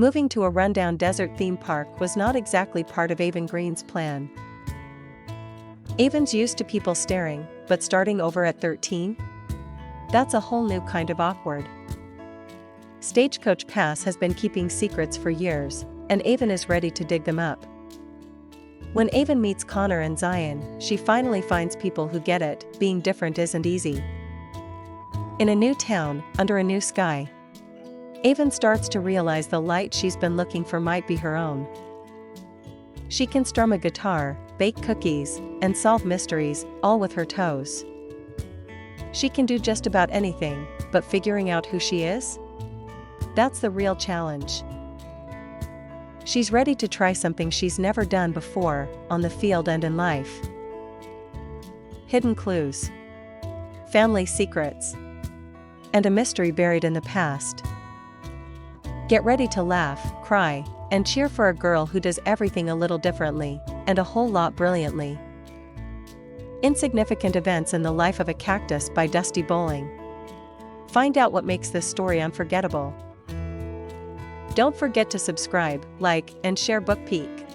Moving to a rundown desert theme park was not exactly part of Aven Green's plan. Aven's used to people staring, but starting over at 13? That's a whole new kind of awkward. Stagecoach Pass has been keeping secrets for years, and Aven is ready to dig them up. When Aven meets Connor and Zion, she finally finds people who get it, being different isn't easy. In a new town, under a new sky, Aven starts to realize the light she's been looking for might be her own. She can strum a guitar, bake cookies, and solve mysteries, all with her toes. She can do just about anything, but figuring out who she is? That's the real challenge. She's ready to try something she's never done before, on the field and in life. Hidden clues, family secrets, and a mystery buried in the past. Get ready to laugh, cry, and cheer for a girl who does everything a little differently, and a whole lot brilliantly. Insignificant Events in the Life of a Cactus by Dusti Bowling. Find out what makes this story unforgettable. Don't forget to subscribe, like, and share BookPEEK.